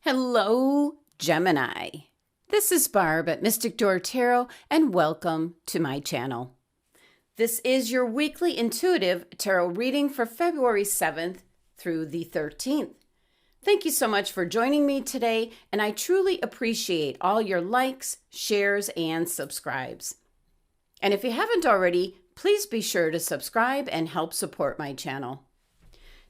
Hello, Gemini. This is Barb at Mystic Door Tarot, and welcome to my channel. This is your weekly intuitive tarot reading for February 7th through the 13th. Thank you so much for joining me today, and I truly appreciate all your likes, shares, and subscribes. And if you haven't already, please be sure to subscribe and help support my channel.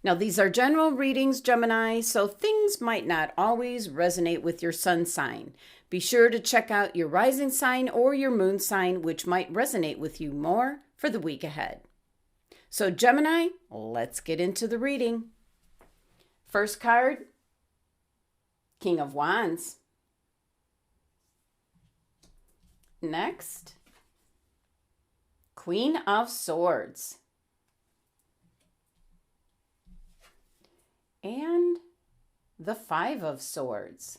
Now, these are general readings, Gemini, so things might not always resonate with your sun sign. Be sure to check out your rising sign or your moon sign, which might resonate with you more for the week ahead. So, Gemini, let's get into the reading. First card, King of Wands. Next, Queen of Swords. And the Five of Swords.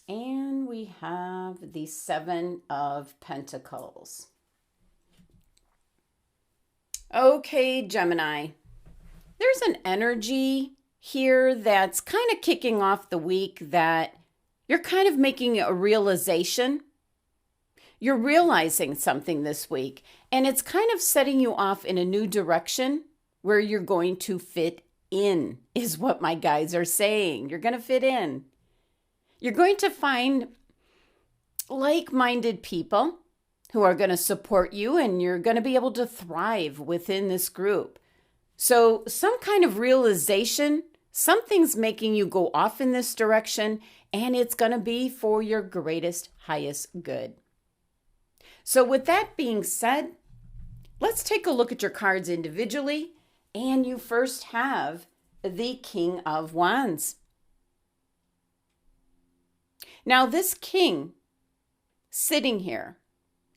And we have the Seven of Pentacles. Okay, Gemini. There's an energy here that's kind of kicking off the week that you're kind of making a realization. You're realizing something this week, and it's kind of setting you off in a new direction where you're going to fit in, is what my guides are saying. You're going to fit in. You're going to find like-minded people who are going to support you, and you're going to be able to thrive within this group. So some kind of realization, something's making you go off in this direction, and it's going to be for your greatest, highest good. So with that being said, let's take a look at your cards individually. And you first have the King of Wands. Now, this king sitting here,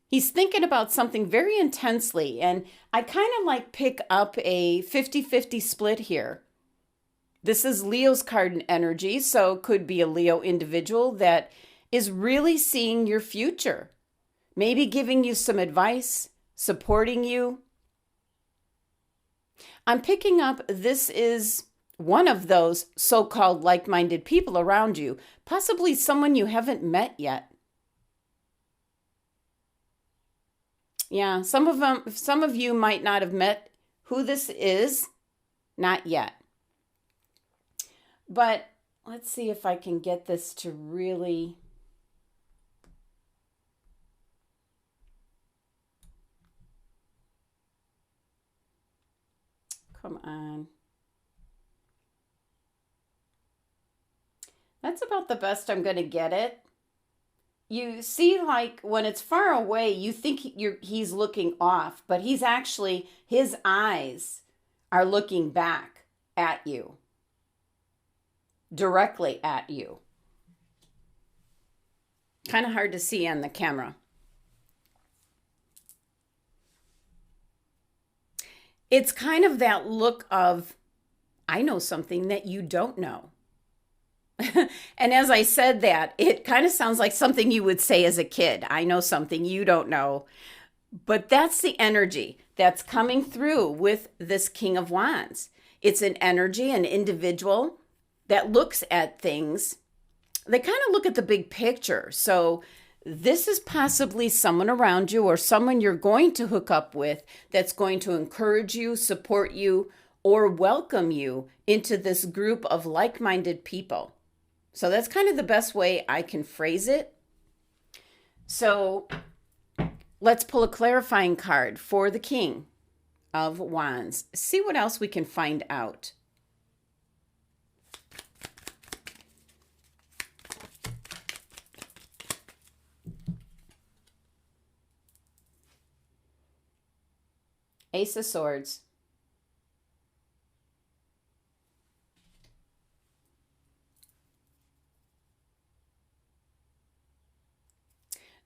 he's thinking about something very intensely. And I kind of like pick up a 50-50 split here. This is Leo's card energy, so it could be a Leo individual that is really seeing your future. Maybe giving you some advice, supporting you. I'm picking up this is one of those so-called like-minded people around you, possibly someone you haven't met yet. Yeah, some of you might not have met who this is, not yet. But let's see if I can get this to really... Come on. That's about the best I'm going to get it. You see, like, when it's far away, you think he's looking off, but he's actually, his eyes are looking back at you. Directly at you. Kind of hard to see on the camera. It's kind of that look of, I know something that you don't know. And as I said that, it kind of sounds like something you would say as a kid. I know something you don't know. But that's the energy that's coming through with this King of Wands. It's an energy, an individual that looks at things. They kind of look at the big picture. So this is possibly someone around you or someone you're going to hook up with that's going to encourage you, support you, or welcome you into this group of like-minded people. So that's kind of the best way I can phrase it. So let's pull a clarifying card for the King of Wands. See what else we can find out. Ace of Swords.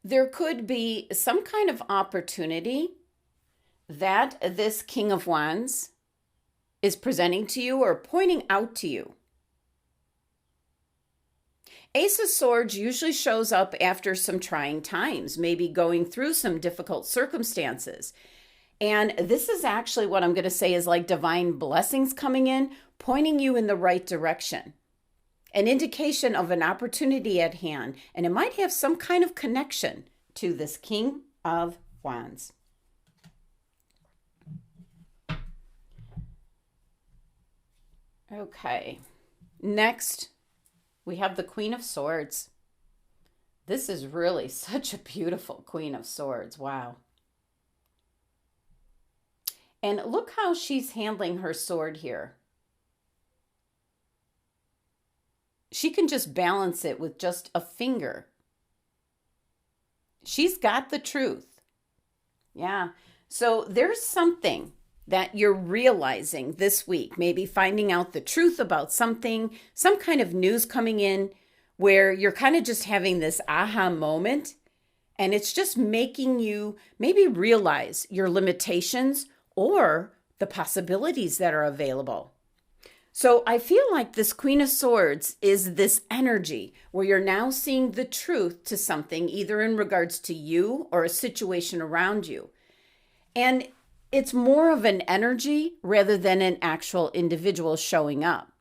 There could be some kind of opportunity that this King of Wands is presenting to you or pointing out to you. Ace of Swords usually shows up after some trying times, maybe going through some difficult circumstances. And this is actually what I'm going to say is like divine blessings coming in, pointing you in the right direction. An indication of an opportunity at hand, and it might have some kind of connection to this King of Wands. Okay, next we have the Queen of Swords. This is really such a beautiful Queen of Swords. Wow. And look how she's handling her sword here. She can just balance it with just a finger. She's got the truth. Yeah. So there's something that you're realizing this week, maybe finding out the truth about something, some kind of news coming in where you're kind of just having this aha moment, and it's just making you maybe realize your limitations or the possibilities that are available. So I feel like this Queen of Swords is this energy where you're now seeing the truth to something, either in regards to you or a situation around you. And it's more of an energy rather than an actual individual showing up.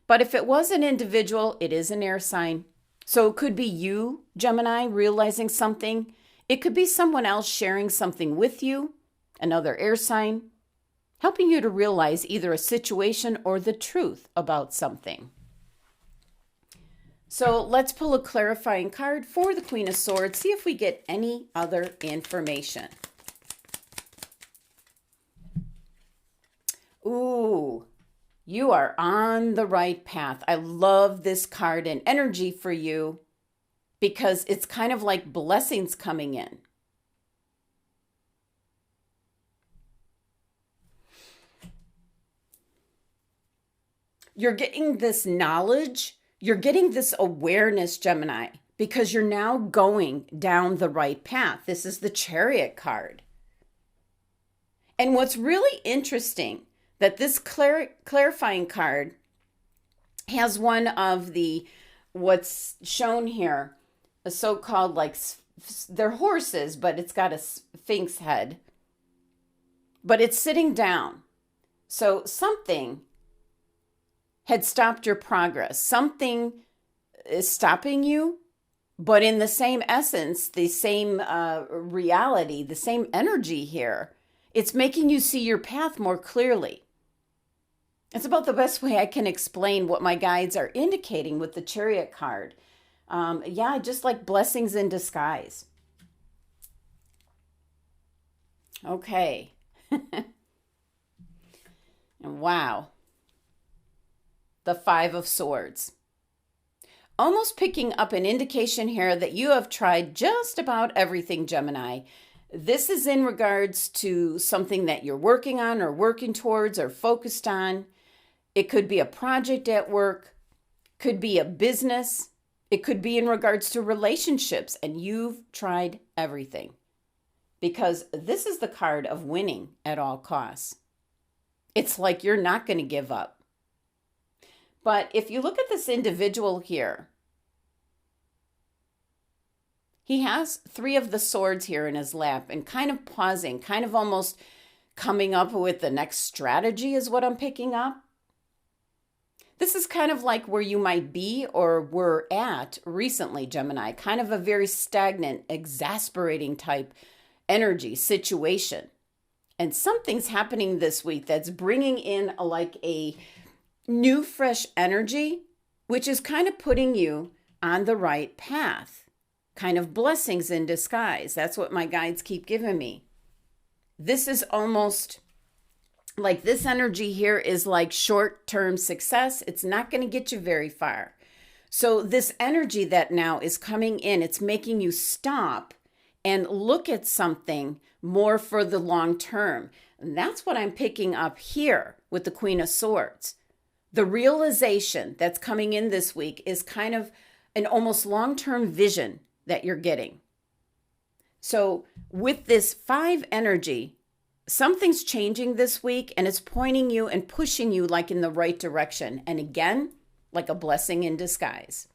But if it was an individual, it is an air sign. So it could be you, Gemini, realizing something. It could be someone else sharing something with you, another air sign, helping you to realize either a situation or the truth about something. So let's pull a clarifying card for the Queen of Swords, see if we get any other information. Ooh, you are on the right path. I love this card and energy for you because it's kind of like blessings coming in. You're getting this knowledge, you're getting this awareness, Gemini, because you're now going down the right path. This is the Chariot card. And what's really interesting, that this clarifying card has one of the, what's shown here, a so-called like, they're horses, but it's got a sphinx head. But it's sitting down. So something had stopped your progress. Something is stopping you, but in the same essence, the same reality, the same energy here, it's making you see your path more clearly. It's about the best way I can explain what my guides are indicating with the Chariot card. Yeah, just like blessings in disguise. Okay. And wow. The Five of Swords. Almost picking up an indication here that you have tried just about everything, Gemini. This is in regards to something that you're working on or working towards or focused on. It could be a project at work, could be a business, it could be in regards to relationships, and you've tried everything. Because this is the card of winning at all costs. It's like you're not going to give up. But if you look at this individual here, he has 3 of the swords here in his lap and kind of pausing, kind of almost coming up with the next strategy is what I'm picking up. This is kind of like where you might be or were at recently, Gemini, kind of a very stagnant, exasperating type energy situation. And something's happening this week that's bringing in like a new, fresh energy, which is kind of putting you on the right path. Kind of blessings in disguise. That's what my guides keep giving me. This is almost like this energy here is like short-term success. It's not going to get you very far. So this energy that now is coming in, it's making you stop and look at something more for the long term. And that's what I'm picking up here with the Queen of Swords. The realization that's coming in this week is kind of an almost long-term vision that you're getting. So with this 5 energy, something's changing this week and it's pointing you and pushing you like in the right direction. And again, like a blessing in disguise.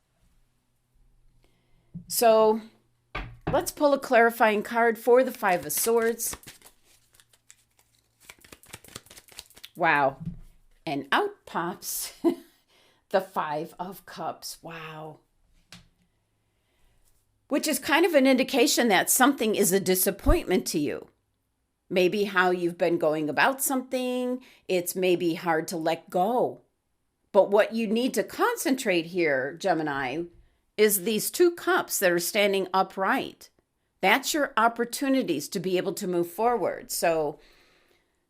So let's pull a clarifying card for the 5 of Swords. Wow. And out pops the Five of Cups. Wow. Which is kind of an indication that something is a disappointment to you. Maybe how you've been going about something. It's maybe hard to let go. But what you need to concentrate here, Gemini, is these two cups that are standing upright. That's your opportunities to be able to move forward. So,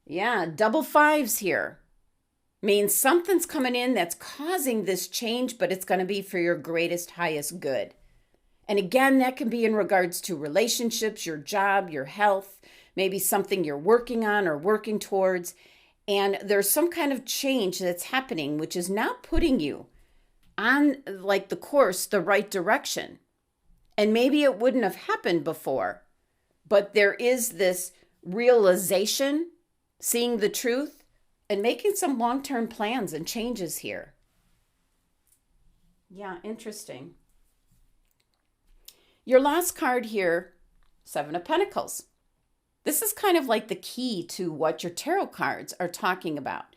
yeah, double fives here means something's coming in that's causing this change, but it's going to be for your greatest, highest good. And again, that can be in regards to relationships, your job, your health, maybe something you're working on or working towards. And there's some kind of change that's happening, which is now putting you on like the course, the right direction. And maybe it wouldn't have happened before, but there is this realization, seeing the truth, and making some long-term plans and changes here. Yeah, interesting. Your last card here, Seven of Pentacles. This is kind of like the key to what your tarot cards are talking about.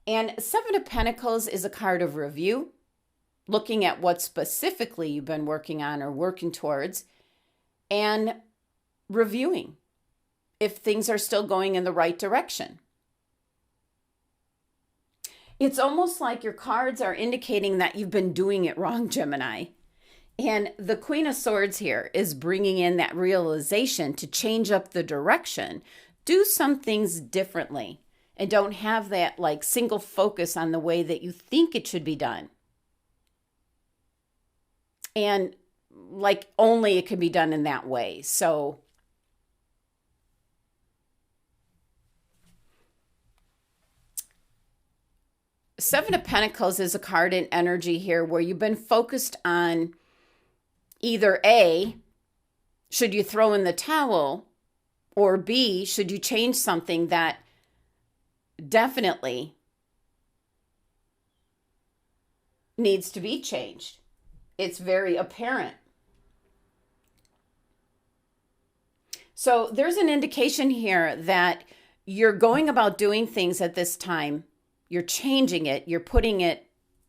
And Seven of Pentacles is a card of review, looking at what specifically you've been working on or working towards, and reviewing if things are still going in the right direction. It's almost like your cards are indicating that you've been doing it wrong, Gemini. And the Queen of Swords here is bringing in that realization to change up the direction, do some things differently, and don't have that like single focus on the way that you think it should be done. And like only it can be done in that way. So Seven of Pentacles is a card in energy here where you've been focused on either A, should you throw in the towel, or B, should you change something that definitely needs to be changed. It's very apparent. So there's an indication here that you're going about doing things at this time. You're changing it. You're putting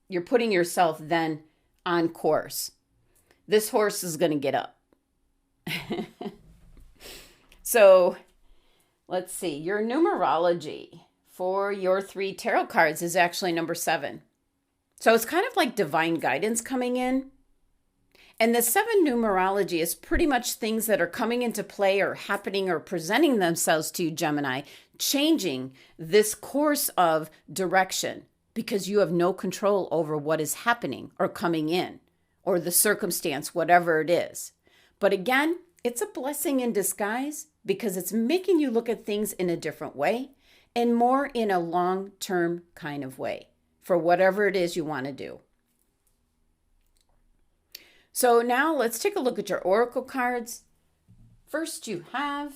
yourself then on course. This horse is going to get up. So let's see. Your numerology for your 3 tarot cards is actually number 7. So it's kind of like divine guidance coming in. And the 7 numerology is pretty much things that are coming into play or happening or presenting themselves to you, Gemini, changing this course of direction because you have no control over what is happening or coming in or the circumstance, whatever it is. But again, it's a blessing in disguise because it's making you look at things in a different way and more in a long-term kind of way for whatever it is you want to do. So now let's take a look at your oracle cards. First, you have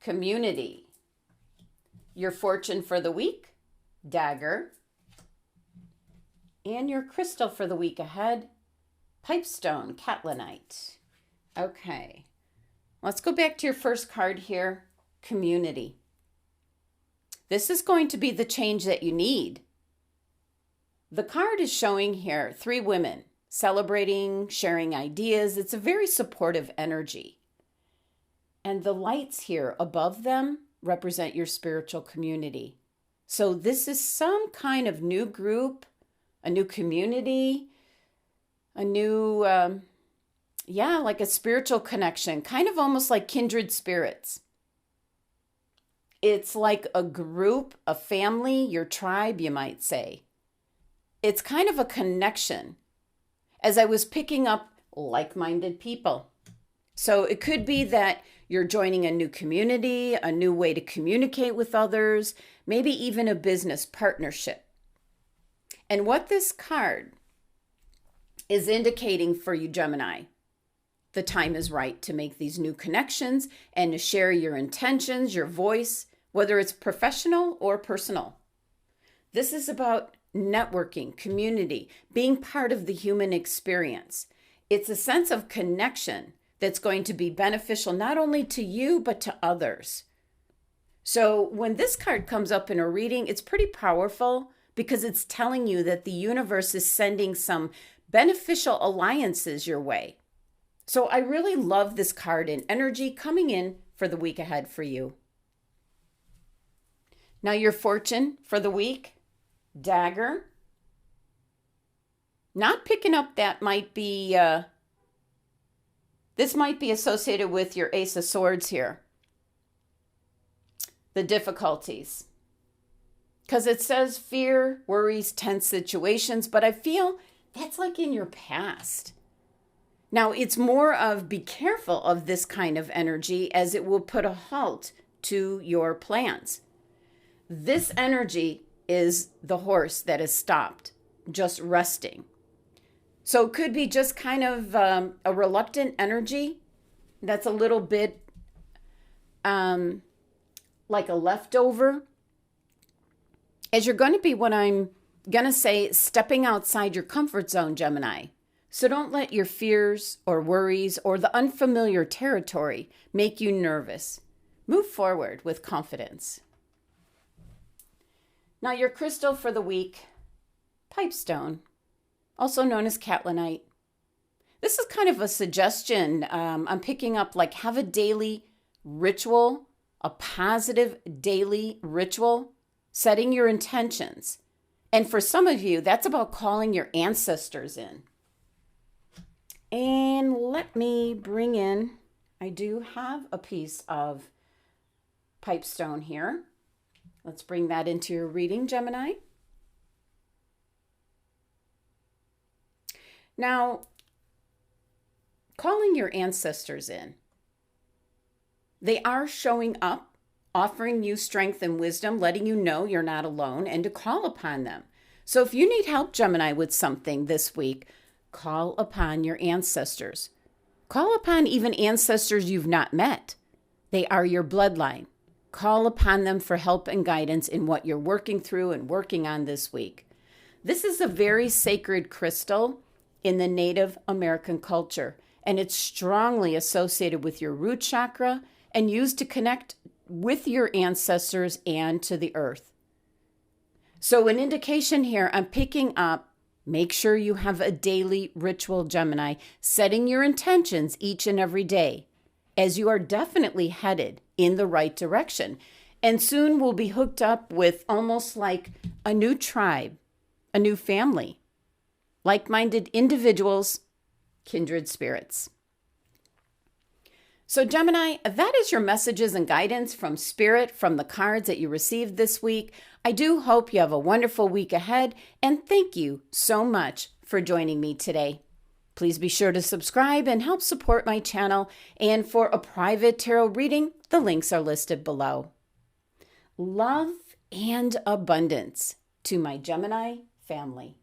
community. Your fortune for the week, dagger. And your crystal for the week ahead, pipestone, catlinite. Okay, let's go back to your first card here, community. This is going to be the change that you need. The card is showing here 3 women celebrating, sharing ideas. It's a very supportive energy. And the lights here above them represent your spiritual community. So this is some kind of new group, a new community, a new, like a spiritual connection, kind of almost like kindred spirits. It's like a group, a family, your tribe, you might say. It's kind of a connection as I was picking up like-minded people. So it could be that you're joining a new community, a new way to communicate with others, maybe even a business partnership. And what this card is indicating for you, Gemini, the time is right to make these new connections and to share your intentions, your voice, whether it's professional or personal. This is about networking, community, being part of the human experience. It's a sense of connection that's going to be beneficial not only to you, but to others. So when this card comes up in a reading, it's pretty powerful because it's telling you that the universe is sending some beneficial alliances your way. So I really love this card and energy coming in for the week ahead for you. Now your fortune for the week, Dagger. Not picking up that might be, this might be associated with your Ace of Swords here. The difficulties. Because it says fear, worries, tense situations, but I feel that's like in your past. Now, it's more of be careful of this kind of energy as it will put a halt to your plans. This energy is the horse that is stopped, just resting. So it could be just kind of a reluctant energy that's a little bit like a leftover. As you're going to be, what I'm going to say, stepping outside your comfort zone, Gemini. So don't let your fears or worries or the unfamiliar territory make you nervous. Move forward with confidence. Now your crystal for the week, pipestone, also known as catlinite. This is kind of a suggestion I'm picking up, like have a daily ritual, a positive daily ritual, setting your intentions. And for some of you, that's about calling your ancestors in. And let me bring in, I do have a piece of pipestone here. Let's bring that into your reading, Gemini. Now, calling your ancestors in. They are showing up, offering you strength and wisdom, letting you know you're not alone, and to call upon them. So if you need help, Gemini, with something this week, call upon your ancestors. Call upon even ancestors you've not met. They are your bloodline. Call upon them for help and guidance in what you're working through and working on this week. This is a very sacred crystal in the Native American culture, and it's strongly associated with your root chakra and used to connect with your ancestors and to the earth. So an indication here, I'm picking up, make sure you have a daily ritual, Gemini, setting your intentions each and every day, as you are definitely headed in the right direction. And soon we'll be hooked up with almost like a new tribe, a new family, like-minded individuals, kindred spirits. So Gemini, that is your messages and guidance from Spirit, from the cards that you received this week. I do hope you have a wonderful week ahead, and thank you so much for joining me today. Please be sure to subscribe and help support my channel, and for a private tarot reading, the links are listed below. Love and abundance to my Gemini family.